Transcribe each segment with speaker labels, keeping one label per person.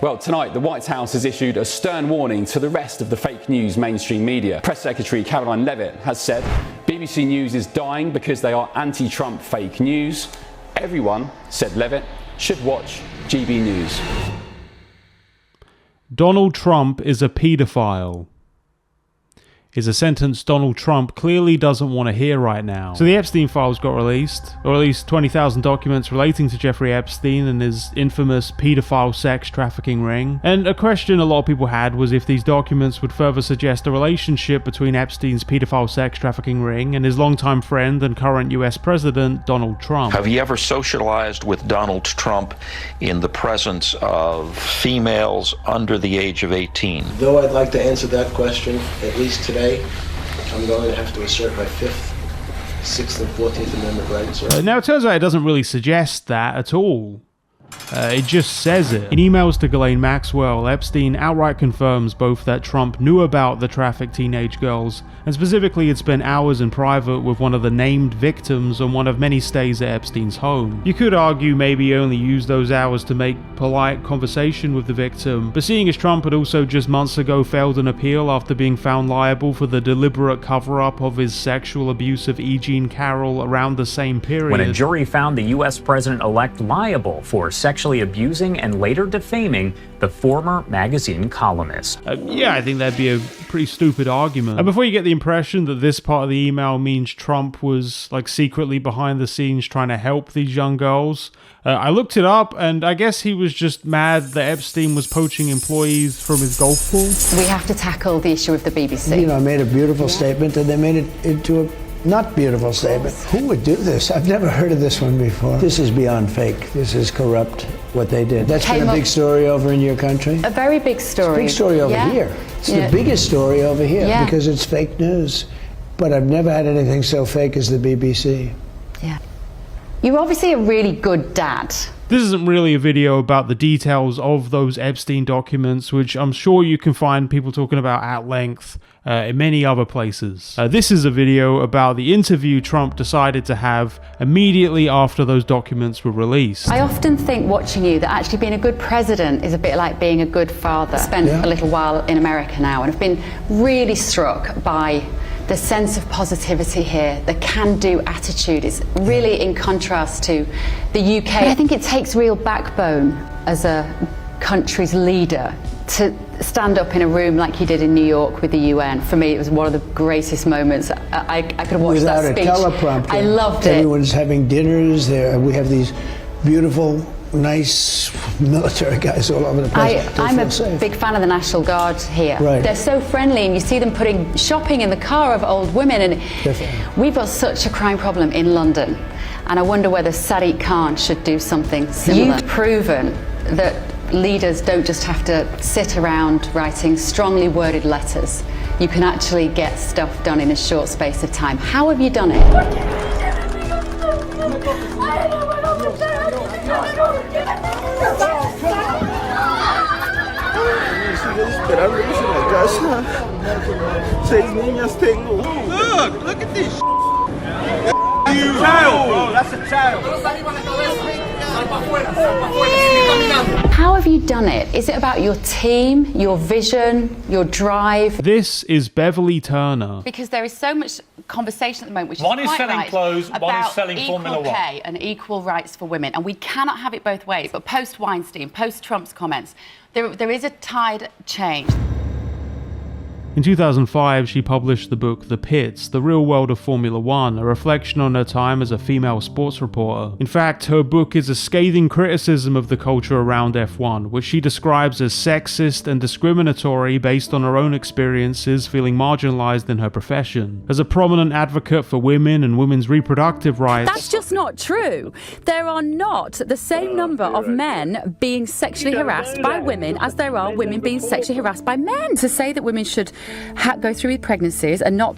Speaker 1: Well, tonight the White House has issued a stern warning to the rest of the fake news mainstream media. Press Secretary Caroline Levitt has said BBC News is dying because they are anti-Trump fake news. Everyone, said Levitt, should watch GB News.
Speaker 2: Donald Trump is a paedophile. Is a sentence Donald Trump clearly doesn't want to hear right now. So the Epstein files got released, or at least 20,000 documents relating to Jeffrey Epstein and his infamous paedophile sex trafficking ring. And a question a lot of people had was if these documents would further suggest a relationship between Epstein's paedophile sex trafficking ring and his longtime friend and current US President, Donald Trump.
Speaker 3: Have you ever socialized with Donald Trump in the presence of females under the age of 18?
Speaker 4: Though I'd like to answer that question, at least today, I'm going to have to assert my 5th, 6th, and 14th Amendment rights.
Speaker 2: Now, it turns out it doesn't really suggest that at all. It just says it. In emails to Ghislaine Maxwell, Epstein outright confirms both that Trump knew about the trafficked teenage girls, and specifically had spent hours in private with one of the named victims on one of many stays at Epstein's home. You could argue maybe he only used those hours to make polite conversation with the victim, but seeing as Trump had also just months ago failed an appeal after being found liable for the deliberate cover-up of his sexual abuse of E. Jean Carroll around the same period.
Speaker 5: When a jury found the U.S. president-elect liable for sexually abusing and later defaming the former magazine columnist.
Speaker 2: Yeah, I think that'd be a pretty stupid argument. And before you get the impression that this part of the email means Trump was like secretly behind the scenes trying to help these young girls, I looked it up and I guess he was just mad that Epstein was poaching employees from his golf course.
Speaker 6: We have to tackle the issue of the BBC.
Speaker 7: You know, I made a beautiful statement and they made it into a not beautiful statement. Who would do this? I've never heard of this one before. This is beyond fake. This is corrupt, what they did. That's been a big story over in your country?
Speaker 6: A very big story.
Speaker 7: It's a big story over here. It's the biggest story over here because it's fake news. But I've never had anything so fake as the BBC.
Speaker 6: Yeah. You're obviously a really good dad.
Speaker 2: This isn't really a video about the details of those Epstein documents, which I'm sure you can find people talking about at length in many other places. This is a video about the interview Trump decided to have immediately after those documents were released.
Speaker 6: I often think watching you that actually being a good president is a bit like being a good father. I spent a little while in America now and I've been really struck by the sense of positivity here, the can-do attitude is really in contrast to the UK. I think it takes real backbone as a country's leader to stand up in a room like you did in New York with the UN. For me, it was one of the greatest moments. I could watch that speech.
Speaker 7: Without a teleprompter.
Speaker 6: I loved it.
Speaker 7: Everyone's having dinners there. We have these beautiful, nice military guys all over the place.
Speaker 6: I'm a big fan of the National Guard here.
Speaker 7: Right.
Speaker 6: They're so friendly and you see them putting shopping in the car of old women and we've got such a crime problem in London and I wonder whether Sadiq Khan should do something similar. You've proven that leaders don't just have to sit around writing strongly worded letters. You can actually get stuff done in a short space of time. How have you done it?
Speaker 8: Look at this. That's a child, bro. That's a child.
Speaker 6: How have you done it? Is it about your team, your vision, your drive?
Speaker 2: This is Beverley Turner.
Speaker 6: Because there is so much conversation at the moment, which
Speaker 8: One
Speaker 6: is
Speaker 8: is
Speaker 6: quite
Speaker 8: selling
Speaker 6: right,
Speaker 8: clothes, one is selling
Speaker 6: equal
Speaker 8: Formula One.
Speaker 6: pay and equal rights for women, and we cannot have it both ways. But post Weinstein, post Trump's comments, there is a tide change.
Speaker 2: In 2005, she published the book The Pits, The Real World of Formula One, a reflection on her time as a female sports reporter. In fact, her book is a scathing criticism of the culture around F1, which she describes as sexist and discriminatory based on her own experiences feeling marginalized in her profession. As a prominent advocate for women and women's reproductive rights...
Speaker 9: That's just not true. There are not the same number of men being sexually harassed by women as there are women being sexually harassed by men. To say that women should go through with pregnancies and not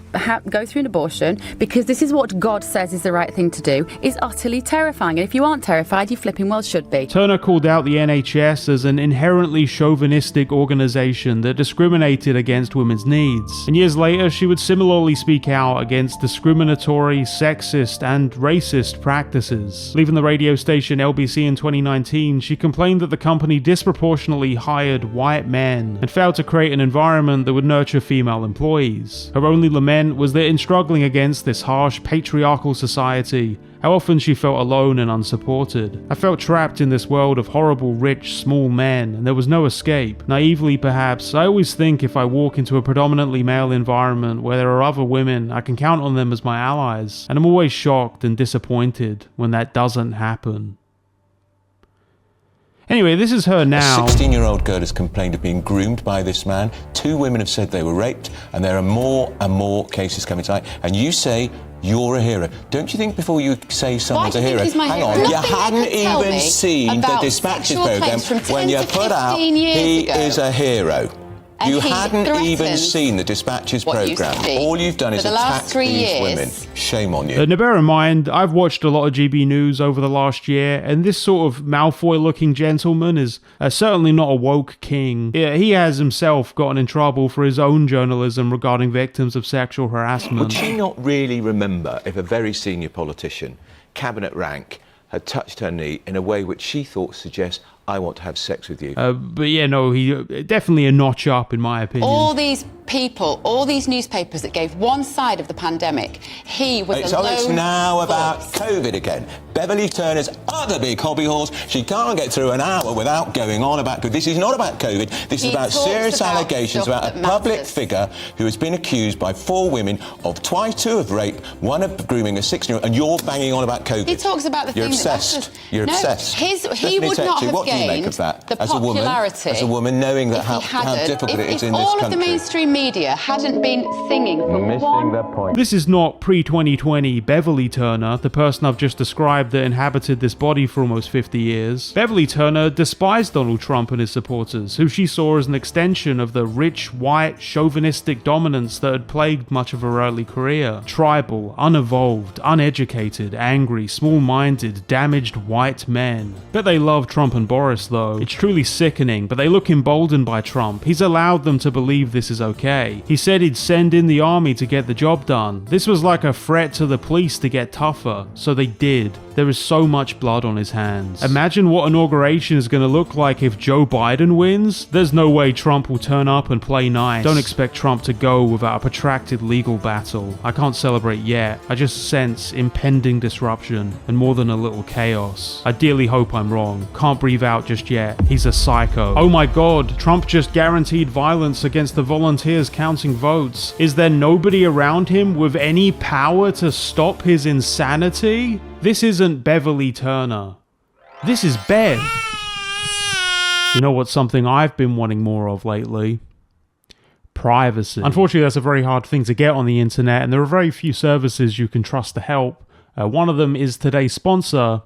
Speaker 9: go through an abortion because this is what God says is the right thing to do is utterly terrifying. And if you aren't terrified, you flipping well should be.
Speaker 2: Turner called out the NHS as an inherently chauvinistic organisation that discriminated against women's needs. And years later, she would similarly speak out against discriminatory, sexist and racist practices. Leaving the radio station LBC in 2019, she complained that the company disproportionately hired white men and failed to create an environment that would nurture female employees. Her only lament was that in struggling against this harsh patriarchal society, how often she felt alone and unsupported. I felt trapped in this world of horrible, rich, small men, and there was no escape. Naively, perhaps, I always think if I walk into a predominantly male environment where there are other women, I can count on them as my allies, and I'm always shocked and disappointed when that doesn't happen. Anyway, this is her now.
Speaker 10: A 16-year-old girl has complained of being groomed by this man. 2 women have said they were raped, and there are more and more cases coming tonight. And you say you're a hero. Don't you think before you say someone's a hero, hang on, you hadn't even seen the Dispatches programme when you put out he is a hero. You hadn't even seen the Dispatches programme. All you've done is attack these women. Shame on you.
Speaker 2: Now bear in mind, I've watched a lot of GB News over the last year, and this sort of Malfoy-looking gentleman is certainly not a woke king. Yeah, he has himself gotten in trouble for his own journalism regarding victims of sexual harassment.
Speaker 10: Would she not really remember if a very senior politician, cabinet rank, had touched her knee in a way which she thought suggests, I want to have sex with you?
Speaker 2: But yeah, no, he definitely a notch up in my opinion.
Speaker 11: All these people, all these newspapers that gave one side of the pandemic, he was a lone
Speaker 10: it's now about
Speaker 11: voice.
Speaker 10: COVID again. Beverley Turner's other big hobby horse. She can't get through an hour without going on about COVID. This is not about COVID. This is about serious allegations about a public figure who has been accused by 4 women of 2 of rape, 1 of grooming a 16-year-old, and you're banging on about COVID.
Speaker 11: He talks about the
Speaker 10: You're
Speaker 11: thing
Speaker 10: obsessed.
Speaker 11: that
Speaker 10: You're obsessed.
Speaker 11: He would not have
Speaker 10: what do you make
Speaker 11: gained
Speaker 10: of that?
Speaker 11: the
Speaker 10: As a woman,
Speaker 11: popularity
Speaker 10: knowing that how
Speaker 11: hadn't-
Speaker 10: difficult it is
Speaker 11: if
Speaker 10: in this
Speaker 11: all
Speaker 10: country.
Speaker 11: of the mainstream media hadn't been singing for
Speaker 10: Missing the point.
Speaker 2: This is not pre-2020 Beverley Turner, the person I've just described that inhabited this body for almost 50 years. Beverley Turner despised Donald Trump and his supporters, who she saw as an extension of the rich, white, chauvinistic dominance that had plagued much of her early career. Tribal, unevolved, uneducated, angry, small-minded, damaged white men. Bet they love Trump and Boris though. It's truly sickening, but they look emboldened by Trump. He's allowed them to believe this is okay. He said he'd send in the army to get the job done. This was like a threat to the police to get tougher, so they did. There is so much blood on his hands. Imagine what inauguration is going to look like if Joe Biden wins. There's no way Trump will turn up and play nice. Don't expect Trump to go without a protracted legal battle. I can't celebrate yet. I just sense impending disruption and more than a little chaos. I dearly hope I'm wrong. Can't breathe out just yet. He's a psycho. Oh my god, Trump just guaranteed violence against the volunteers counting votes. Is there nobody around him with any power to stop his insanity? This isn't Beverley Turner. This is Bev. You know what's something I've been wanting more of lately? Privacy. Unfortunately, that's a very hard thing to get on the internet, and there are very few services you can trust to help. One of them is today's sponsor,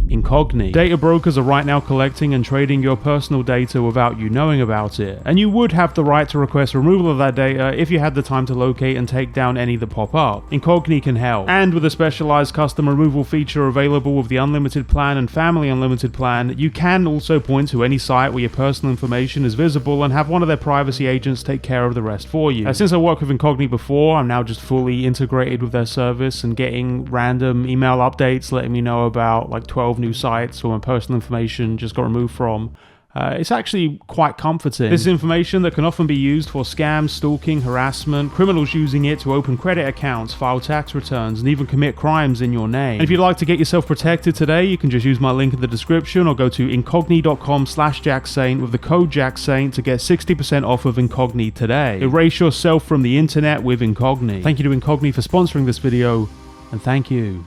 Speaker 2: Incogni. Data brokers are right now collecting and trading your personal data without you knowing about it, and you would have the right to request removal of that data if you had the time to locate and take down any that pop up. Incogni can help, and with a specialized custom removal feature available with the unlimited plan and family unlimited plan, you can also point to any site where your personal information is visible and have one of their privacy agents take care of the rest for you. Since I worked with Incogni before, I'm now just fully integrated with their service and getting random email updates letting me know about like 12 new sites where my personal information just got removed from. It's actually quite comforting. This is information that can often be used for scams, stalking, harassment, criminals using it to open credit accounts, file tax returns, and even commit crimes in your name. And if you'd like to get yourself protected today, you can just use my link in the description or go to incogni.com/JackSaint with the code JackSaint to get 60% off of Incogni today. Erase yourself from the internet with Incogni. Thank you to Incogni for sponsoring this video, and thank you.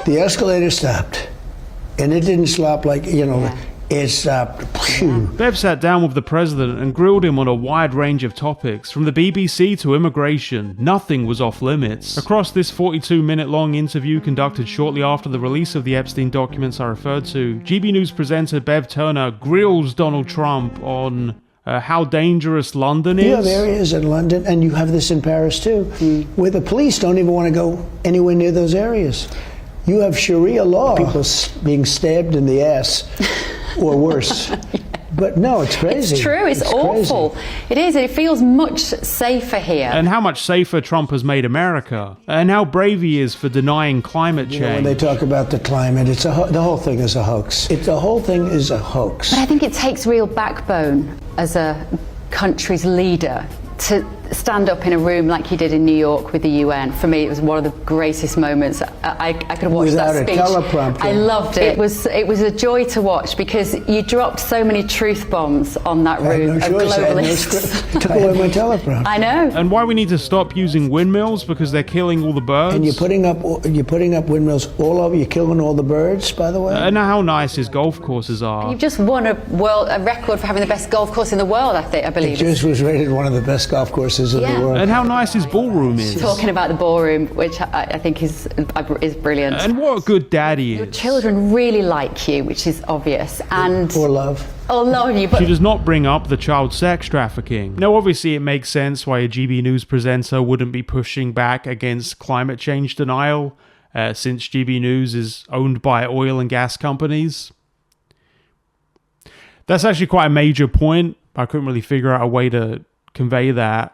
Speaker 7: The escalator stopped, and it didn't stop like, it stopped.
Speaker 2: Bev sat down with the president and grilled him on a wide range of topics, from the BBC to immigration. Nothing was off limits. Across this 42-minute long interview conducted shortly after the release of the Epstein documents I referred to, GB News presenter Bev Turner grills Donald Trump on how dangerous London is.
Speaker 7: You have areas in London, and you have this in Paris too, where the police don't even want to go anywhere near those areas. You have Sharia law, people being stabbed in the ass, or worse. But no, it's crazy.
Speaker 6: It's true, it's awful.
Speaker 7: Crazy.
Speaker 6: It is, it feels much safer here.
Speaker 2: And how much safer Trump has made America. And how brave he is for denying climate change.
Speaker 7: You know, when they talk about the climate, it's the whole thing is a hoax. The whole thing is a hoax.
Speaker 6: But I think it takes real backbone as a country's leader to stand up in a room like he did in New York with the UN. For me, it was one of the greatest moments. I could watch that speech.
Speaker 7: Without a teleprompter.
Speaker 6: I loved it. It was a joy to watch because you dropped so many truth bombs on that room of globalists.
Speaker 7: Took away my teleprompter.
Speaker 6: I know.
Speaker 2: And why we need to stop using windmills because they're killing all the birds.
Speaker 7: And you're putting up windmills all over. You're killing all the birds, by the way.
Speaker 2: And how nice his golf courses are.
Speaker 6: You've just won a record for having the best golf course in the world. I believe.
Speaker 7: It just was rated one of the best golf courses in the world.
Speaker 2: And how nice his ballroom is.
Speaker 6: Talking about the ballroom, which I think is brilliant.
Speaker 2: And what a good dad he is.
Speaker 6: Your children really like you, which is obvious. And
Speaker 7: or love.
Speaker 6: Or love you. But
Speaker 2: she does not bring up the child sex trafficking. Now, obviously, it makes sense why a GB News presenter wouldn't be pushing back against climate change denial, since GB News is owned by oil and gas companies. That's actually quite a major point. I couldn't really figure out a way to convey that.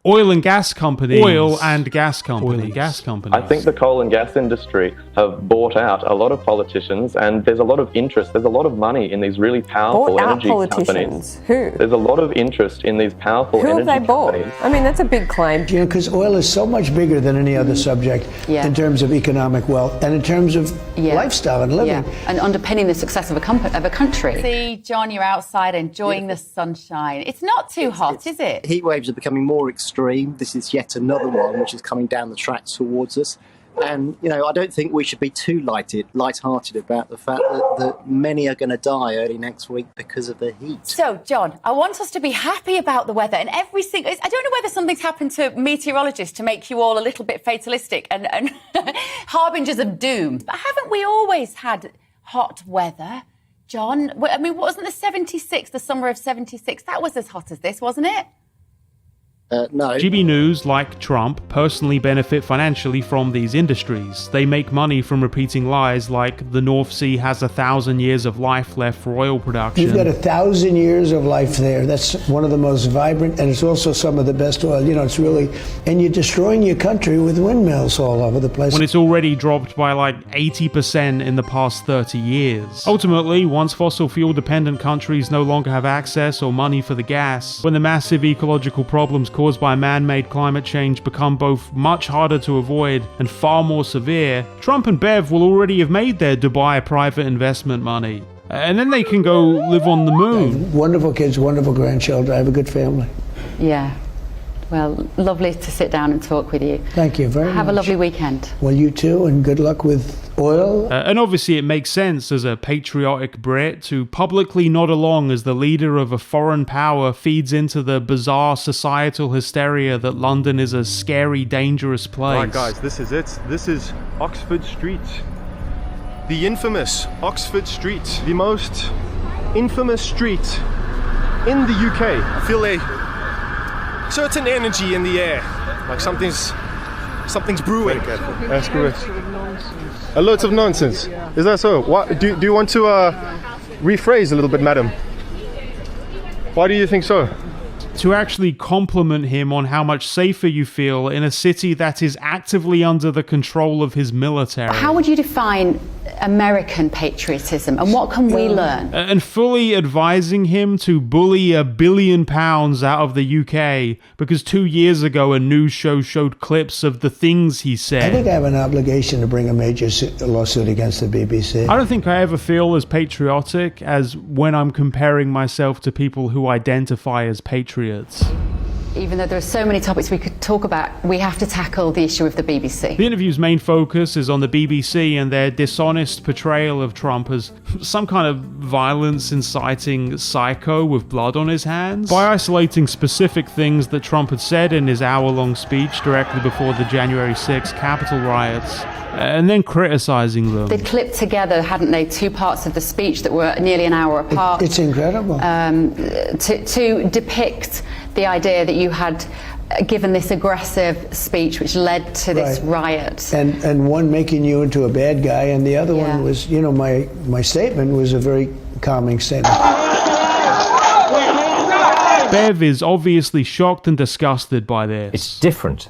Speaker 2: Oil and gas companies.
Speaker 12: I think the coal and gas industry have bought out a lot of politicians, and there's a lot of interest. There's a lot of money in these really powerful energy companies.
Speaker 13: Who?
Speaker 12: There's a lot of interest in these powerful energy companies. Who have they bought?
Speaker 13: I mean, that's a big claim.
Speaker 7: You know, because oil is so much bigger than any other subject in terms of economic wealth and in terms of lifestyle and living.
Speaker 6: And underpinning the success of a country. See, John, you're outside enjoying the sunshine. It's not too hot, is it?
Speaker 14: Heat waves are becoming more extreme. This is yet another one which is coming down the tracks towards us. And, you know, I don't think we should be too light-hearted about the fact that many are going to die early next week because of the heat.
Speaker 6: So, John, I want us to be happy about the weather. And I don't know whether something's happened to meteorologists to make you all a little bit fatalistic and harbingers of doom. But haven't we always had hot weather, John? I mean, wasn't the summer of 76? That was as hot as this, wasn't it?
Speaker 14: No.
Speaker 2: GB News, like Trump, personally benefit financially from these industries. They make money from repeating lies like the North Sea has 1,000 years of life left for oil production.
Speaker 7: You've got 1,000 years of life there. That's one of the most vibrant, and it's also some of the best oil. You know, it's really, and you're destroying your country with windmills all over the place.
Speaker 2: When it's already dropped by like 80% in the past 30 years. Ultimately, once fossil fuel dependent countries no longer have access or money for the gas, when the massive ecological problems caused by man-made climate change become both much harder to avoid and far more severe, Trump and Bev will already have made their Dubai private investment money. And then they can go live on the moon.
Speaker 7: Wonderful kids, wonderful grandchildren. I have a good family.
Speaker 6: Yeah. Well, lovely to sit down and talk with you.
Speaker 7: Thank you very much.
Speaker 6: Have a lovely weekend.
Speaker 7: Well, you too, and good luck with oil.
Speaker 2: And obviously it makes sense as a patriotic Brit to publicly nod along as the leader of a foreign power feeds into the bizarre societal hysteria that London is a scary, dangerous place.
Speaker 15: Right, guys, this is it. This is Oxford Street. The infamous Oxford Street. The most infamous street in the UK. I feel a certain energy in the air, like something's brewing. That's correct. A lot of nonsense. Is that so? What do you want to rephrase a little bit, madam? Why do you think so?
Speaker 2: To actually compliment him on how much safer you feel in a city that is actively under the control of his military.
Speaker 6: How would you define American patriotism, and what can we learn?
Speaker 2: And fully advising him to bully £1 billion out of the UK because 2 years ago a news show showed clips of the things he said.
Speaker 7: I think I have an obligation to bring a major lawsuit against the BBC.
Speaker 2: I don't think I ever feel as patriotic as when I'm comparing myself to people who identify as patriots.
Speaker 6: Even though there are so many topics we could talk about, we have to tackle the issue of the BBC.
Speaker 2: The interview's main focus is on the BBC and their dishonest portrayal of Trump as some kind of violence-inciting psycho with blood on his hands. By isolating specific things that Trump had said in his hour-long speech directly before the January 6th Capitol riots, and then criticizing them.
Speaker 6: They'd clipped together, hadn't they, two parts of the speech that were nearly an hour apart.
Speaker 7: It's incredible.
Speaker 6: To depict the idea that you had given this aggressive speech which led to this riot.
Speaker 7: And one making you into a bad guy, and the other one was, you know, my statement was a very calming statement.
Speaker 2: Bev is obviously shocked and disgusted by this.
Speaker 13: It's different.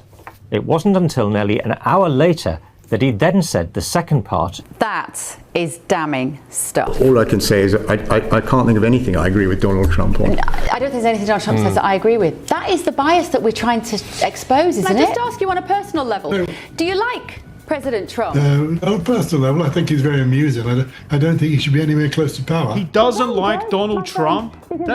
Speaker 13: It wasn't until nearly an hour later that he then said the second part.
Speaker 9: That is damning stuff.
Speaker 16: All I can say is I can't think of anything I agree with Donald Trump on.
Speaker 9: I don't think there's anything Donald Trump says that I agree with. That is the bias that we're trying to expose, isn't it? Can I just ask you on a personal level, do you like President Trump?
Speaker 17: On a personal level, I think he's very amusing. I don't think he should be anywhere close to power.
Speaker 2: He doesn't like Donald Trump? Isn't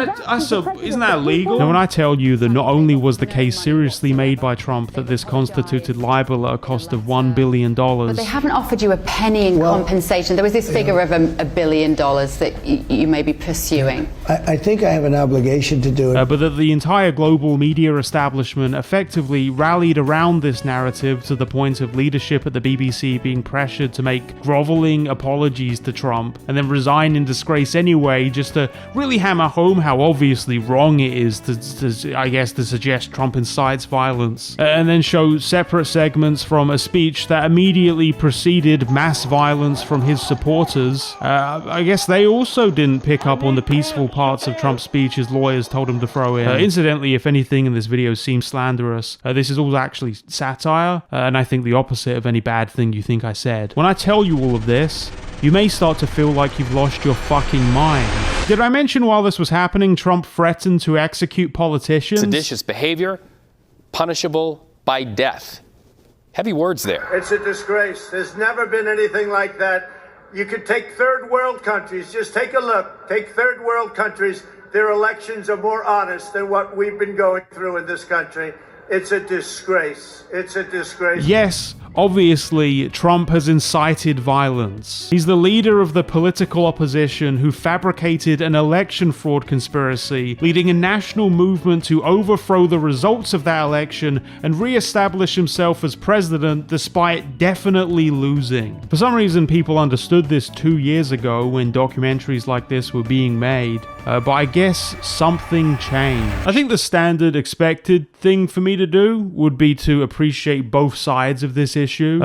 Speaker 2: that illegal? Now, when I tell you that not only was the case seriously made by Trump that this constituted libel at a cost of $1 billion...
Speaker 6: But they haven't offered you a penny in compensation. There was this figure of $1 billion that you may be pursuing.
Speaker 7: I think I have an obligation to do it.
Speaker 2: But that the entire global media establishment effectively rallied around this narrative to the point of leadership at the BBC being pressured to make groveling apologies to Trump and then resign in disgrace anyway, just to really hammer home how obviously wrong it is to suggest Trump incites violence, and then show separate segments from a speech that immediately preceded mass violence from his supporters. I guess they also didn't pick up on the peaceful parts of Trump's speech his lawyers told him to throw in. Incidentally, if anything in this video seems slanderous, this is all actually satire, and I think the opposite of any bad thing you think I said. When I tell you all of this, you may start to feel like you've lost your fucking mind. Did I mention while this was happening, Trump threatened to execute politicians?
Speaker 18: Seditious behavior, punishable by death. Heavy words there.
Speaker 8: It's a disgrace. There's never been anything like that. You could take third world countries. Just take a look. Take third world countries. Their elections are more honest than what we've been going through in this country. It's a disgrace. It's a disgrace.
Speaker 2: Yes, obviously, Trump has incited violence. He's the leader of the political opposition who fabricated an election fraud conspiracy, leading a national movement to overthrow the results of that election and re-establish himself as president despite definitely losing. For some reason, people understood this 2 years ago when documentaries like this were being made, but I guess something changed. I think the standard expected thing for me to do would be to appreciate both sides of this issue.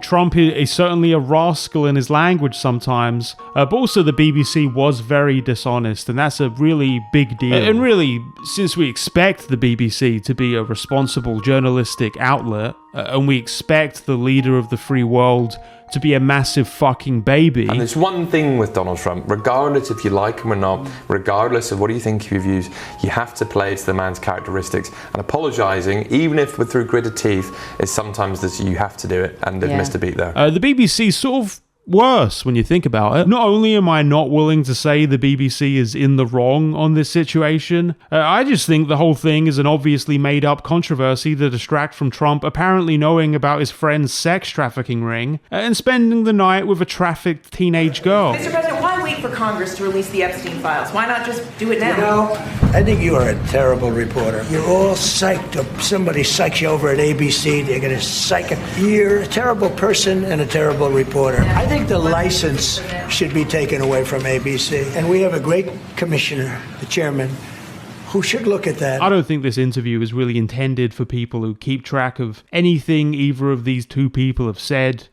Speaker 2: Trump is certainly a rascal in his language sometimes, but also the BBC was very dishonest, and that's a really big deal. And really, since we expect the BBC to be a responsible journalistic outlet, and we expect the leader of the free world to be a massive fucking baby.
Speaker 19: And there's one thing with Donald Trump, regardless if you like him or not, regardless of what you think of your views, you have to play to the man's characteristics. And apologising, even if through gritted teeth, is sometimes that you have to do it, and they've missed a beat there.
Speaker 2: The BBC sort of worse when you think about it. Not only am I not willing to say the BBC is in the wrong on this situation, I just think the whole thing is an obviously made up controversy to distract from Trump apparently knowing about his friend's sex trafficking ring and spending the night with a trafficked teenage girl.
Speaker 20: Mr. President, why wait for Congress to release the Epstein files? Why not just do it now?
Speaker 7: You know, I think you are a terrible reporter. You're all psyched up. Somebody psychs you over at ABC. They're going to psych you. You're a terrible person and a terrible reporter. I think the license should be taken away from ABC. And we have a great commissioner, the chairman, who should look at that.
Speaker 2: I don't think this interview is really intended for people who keep track of anything either of these two people have said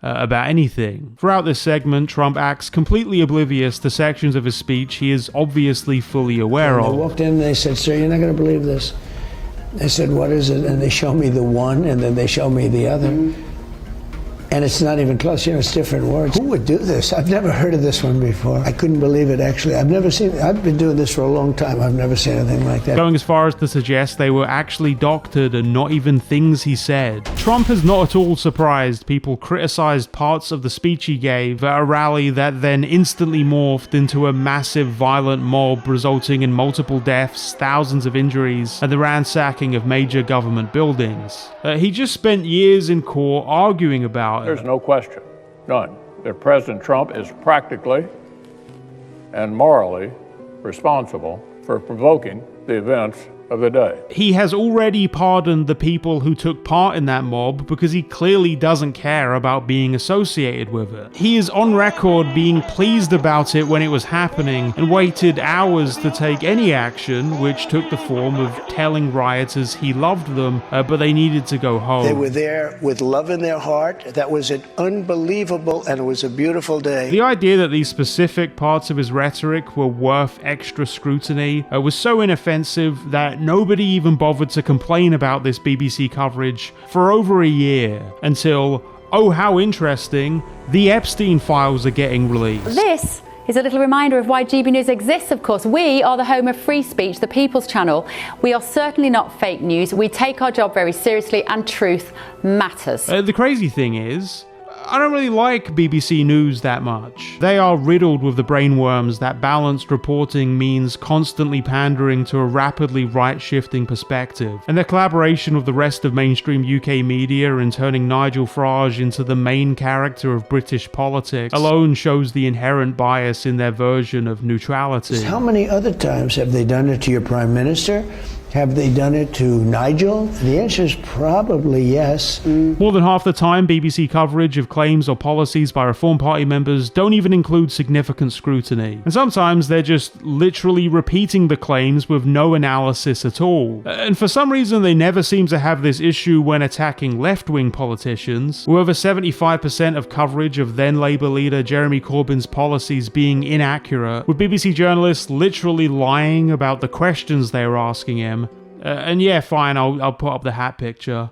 Speaker 2: about anything. Throughout this segment, Trump acts completely oblivious to sections of his speech he is obviously fully aware of.
Speaker 7: They walked in and they said, "Sir, you're not going to believe this." I said, "What is it?" And they show me the one, and then they show me the other. And it's not even close, you know, it's different words. Who would do this? I've never heard of this one before. I couldn't believe it, actually. I've never seen it. I've been doing this for a long time. I've never seen anything like that.
Speaker 2: Going as far as to suggest they were actually doctored and not even things he said. Trump is not at all surprised people criticized parts of the speech he gave at a rally that then instantly morphed into a massive violent mob resulting in multiple deaths, thousands of injuries, and the ransacking of major government buildings. He just spent years in court arguing about
Speaker 21: There's no question, none, that President Trump is practically and morally responsible for provoking the events of the day.
Speaker 2: He has already pardoned the people who took part in that mob because he clearly doesn't care about being associated with it. He is on record being pleased about it when it was happening and waited hours to take any action, which took the form of telling rioters he loved them, but they needed to go home.
Speaker 7: They were there with love in their heart. That was an unbelievable, and it was a beautiful day.
Speaker 2: The idea that these specific parts of his rhetoric were worth extra scrutiny was so inoffensive that nobody even bothered to complain about this BBC coverage for over a year, until, oh how interesting, the Epstein files are getting released.
Speaker 9: This is a little reminder of why GB News exists, of course. We are the home of free speech, the People's Channel. We are certainly not fake news. We take our job very seriously, and truth matters.
Speaker 2: The crazy thing is, I don't really like BBC News that much. They are riddled with the brainworms that balanced reporting means constantly pandering to a rapidly right-shifting perspective, and their collaboration with the rest of mainstream UK media in turning Nigel Farage into the main character of British politics alone shows the inherent bias in their version of neutrality.
Speaker 7: How many other times have they done it to your Prime Minister? Have they done it to Nigel? The answer is probably yes.
Speaker 2: More than half the time, BBC coverage of claims or policies by Reform Party members don't even include significant scrutiny. And sometimes they're just literally repeating the claims with no analysis at all. And for some reason, they never seem to have this issue when attacking left-wing politicians, with over 75% of coverage of then Labour leader Jeremy Corbyn's policies being inaccurate, with BBC journalists literally lying about the questions they were asking him. And yeah, fine, I'll put up the hat picture.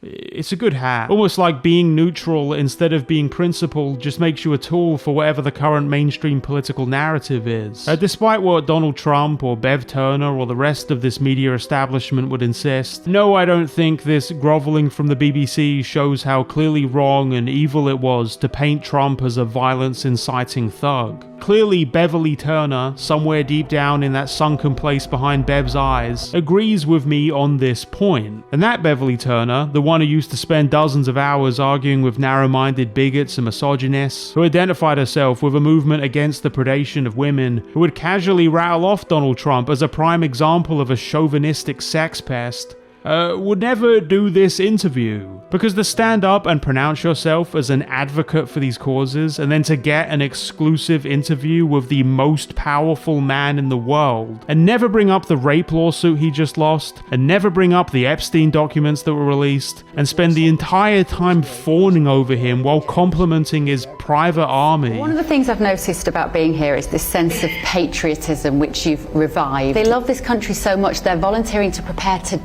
Speaker 2: It's a good hat. Almost like being neutral instead of being principled just makes you a tool for whatever the current mainstream political narrative is. Despite what Donald Trump or Bev Turner or the rest of this media establishment would insist, no, I don't think this groveling from the BBC shows how clearly wrong and evil it was to paint Trump as a violence-inciting thug. Clearly, Beverley Turner, somewhere deep down in that sunken place behind Bev's eyes, agrees with me on this point. And that Beverley Turner, the one who used to spend dozens of hours arguing with narrow-minded bigots and misogynists, who identified herself with a movement against the predation of women, who would casually rattle off Donald Trump as a prime example of a chauvinistic sex pest, would never do this interview. Because to stand up and pronounce yourself as an advocate for these causes, and then to get an exclusive interview with the most powerful man in the world, and never bring up the rape lawsuit he just lost, and never bring up the Epstein documents that were released, and spend the entire time fawning over him while complimenting his private army.
Speaker 6: One of the things I've noticed about being here is this sense of patriotism which you've revived. They love this country so much they're volunteering to prepare to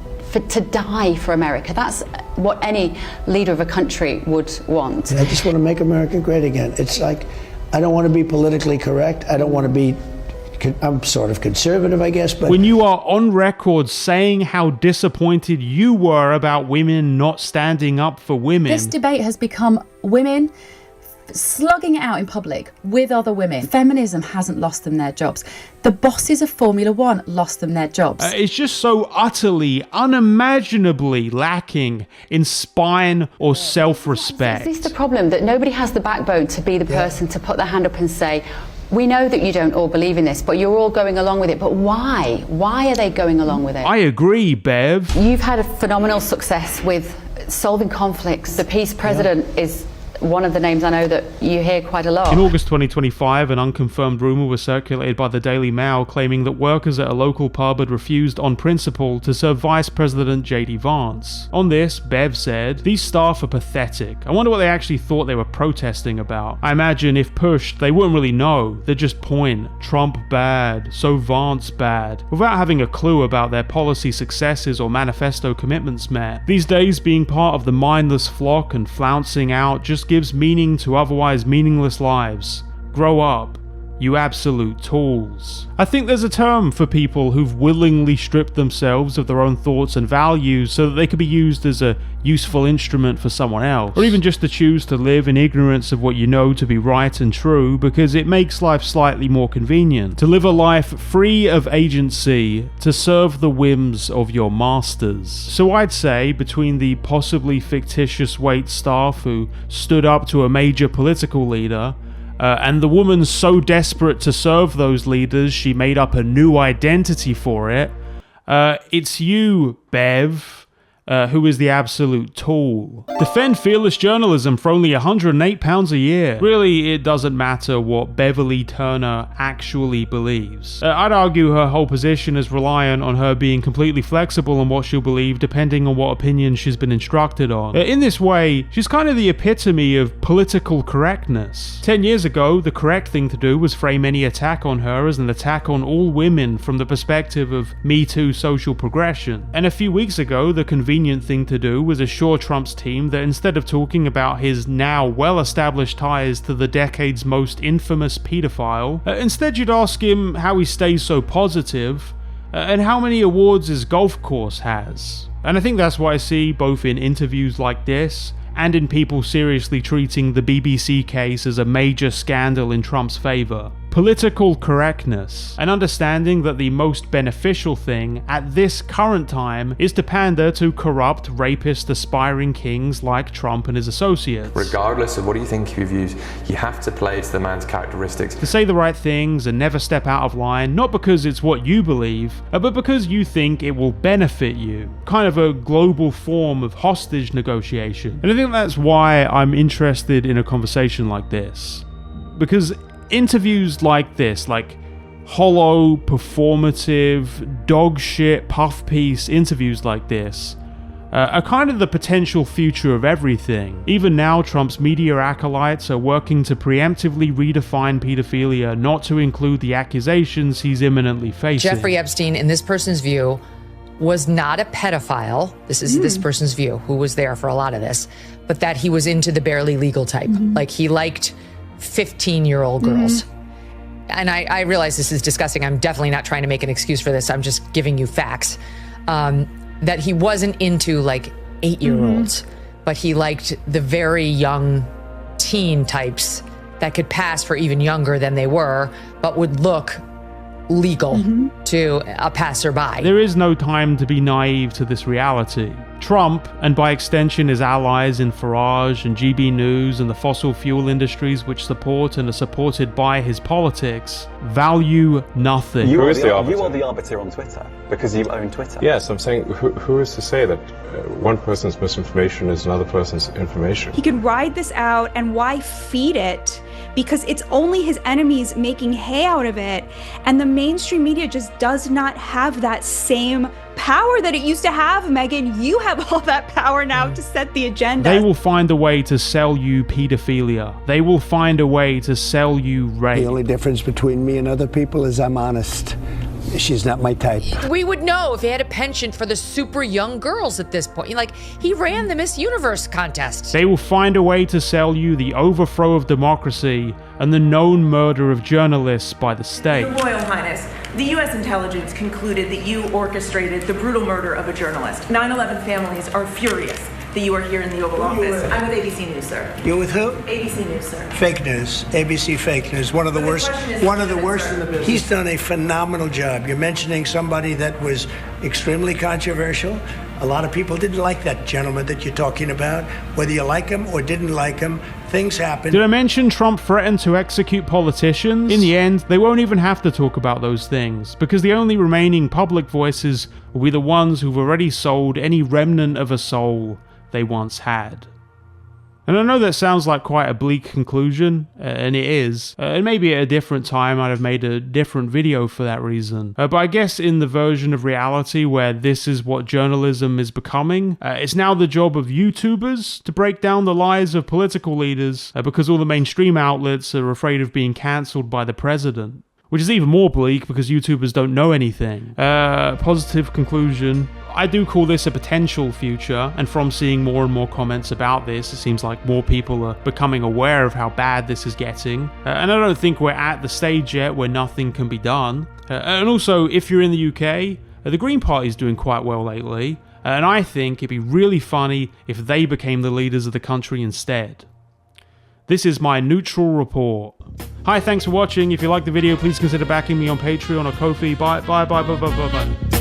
Speaker 6: die for America. That's what any leader of a country would want.
Speaker 7: I just want to make America great again. It's like, I don't want to be politically correct. I don't want to be, I'm sort of conservative, I guess, but...
Speaker 2: When you are on record saying how disappointed you were about women not standing up for women...
Speaker 9: This debate has become women slugging it out in public with other women. Feminism hasn't lost them their jobs. The bosses of Formula One lost them their jobs.
Speaker 2: It's just so utterly, unimaginably lacking in spine or self-respect.
Speaker 6: Is this the problem, that nobody has the backbone to be the person to put their hand up and say, we know that you don't all believe in this, but you're all going along with it. But why? Why are they going along with it?
Speaker 2: I agree, Bev.
Speaker 6: You've had a phenomenal success with solving conflicts. The peace president is one of the names I know that you hear quite a lot.
Speaker 2: In August 2025, an unconfirmed rumour was circulated by the Daily Mail claiming that workers at a local pub had refused on principle to serve Vice President J.D. Vance. On this, Bev said, "These staff are pathetic. I wonder what they actually thought they were protesting about. I imagine if pushed, they wouldn't really know. They'd just point, Trump bad, so Vance bad, without having a clue about their policy successes or manifesto commitments met. These days, being part of the mindless flock and flouncing out just gives meaning to otherwise meaningless lives. Grow up, you absolute tools." I think there's a term for people who've willingly stripped themselves of their own thoughts and values so that they could be used as a useful instrument for someone else, or even just to choose to live in ignorance of what you know to be right and true because it makes life slightly more convenient. To live a life free of agency, to serve the whims of your masters. So I'd say between the possibly fictitious wait staff who stood up to a major political leader, and the woman so desperate to serve those leaders she made up a new identity for it, It's you, Bev, who is the absolute tool. Defend fearless journalism for only £108 a year. Really, it doesn't matter what Beverley Turner actually believes. I'd argue her whole position is reliant on her being completely flexible on what she'll believe depending on what opinion she's been instructed on. In this way, she's kind of the epitome of political correctness. 10 years ago, the correct thing to do was frame any attack on her as an attack on all women from the perspective of Me Too social progression. And a few weeks ago, the convenient thing to do was assure Trump's team that instead of talking about his now well-established ties to the decade's most infamous pedophile, instead you'd ask him how he stays so positive and how many awards his golf course has. And I think that's what I see both in interviews like this and in people seriously treating the BBC case as a major scandal in Trump's favor. Political correctness, and understanding that the most beneficial thing at this current time is to pander to corrupt, rapist, aspiring kings like Trump and his associates.
Speaker 19: Regardless of what you think of your views, you have to play to the man's characteristics.
Speaker 2: To say the right things and never step out of line, not because it's what you believe, but because you think it will benefit you. Kind of a global form of hostage negotiation. And I think that's why I'm interested in a conversation like this. Because interviews like this, like hollow, performative, dog shit, puff piece interviews like this, are kind of the potential future of everything. Even now, Trump's media acolytes are working to preemptively redefine pedophilia, not to include the accusations he's imminently facing.
Speaker 1: Jeffrey Epstein, in this person's view, was not a pedophile. This is this person's view, who was there for a lot of this, but that he was into the barely legal type. Like, he liked 15-year-old girls. And I realize this is disgusting. I'm definitely not trying to make an excuse for this. I'm just giving you facts. That he wasn't into like 8-year-olds, but he liked the very young teen types that could pass for even younger than they were, but would look legal to a passerby.
Speaker 2: There is no time to be naive to this reality. Trump, and by extension his allies in Farage and GB News and the fossil fuel industries which support and are supported by his politics, value nothing.
Speaker 22: You are the arbiter on Twitter, because you own Twitter.
Speaker 23: Yes, I'm saying, who is to say that one person's misinformation is another person's information?
Speaker 24: He could ride this out, and why feed it? Because it's only his enemies making hay out of it, and the mainstream media just does not have that same power that it used to have. Megan, you have all that power now to set the agenda.
Speaker 2: They will find a way to sell you pedophilia. They will find a way to sell you rape.
Speaker 7: The only difference between me and other people is I'm honest. She's not my type.
Speaker 1: We would know if he had a penchant for the super young girls at this point. Like, he ran the Miss Universe contest.
Speaker 2: They will find a way to sell you the overthrow of democracy and the known murder of journalists by the state.
Speaker 20: Your Royal Highness, the U.S. intelligence concluded that you orchestrated the brutal murder of a journalist. 9/11 families are furious that you are here in the Oval Office. I'm with ABC News, sir.
Speaker 7: You're with who?
Speaker 20: ABC News, sir.
Speaker 7: Fake news. ABC fake news. One of the worst in the business. He's done a phenomenal job. You're mentioning somebody that was extremely controversial. A lot of people didn't like that gentleman that you're talking about. Whether you like him or didn't like him, things happen.
Speaker 2: Did I mention Trump threatened to execute politicians? In the end, they won't even have to talk about those things, because the only remaining public voices will be the ones who've already sold any remnant of a soul they once had. And I know that sounds like quite a bleak conclusion, and it is. And maybe at a different time I'd have made a different video for that reason. But I guess in the version of reality where this is what journalism is becoming, it's now the job of YouTubers to break down the lies of political leaders because all the mainstream outlets are afraid of being cancelled by the president. Which is even more bleak because YouTubers don't know anything. Positive conclusion. I do call this a potential future, and from seeing more and more comments about this, it seems like more people are becoming aware of how bad this is getting. And I don't think we're at the stage yet where nothing can be done. And also, if you're in the UK, the Green Party's doing quite well lately, and I think it'd be really funny if they became the leaders of the country instead. This is my neutral report. Hi, thanks for watching. If you liked the video, please consider backing me on Patreon or Ko-fi. Bye.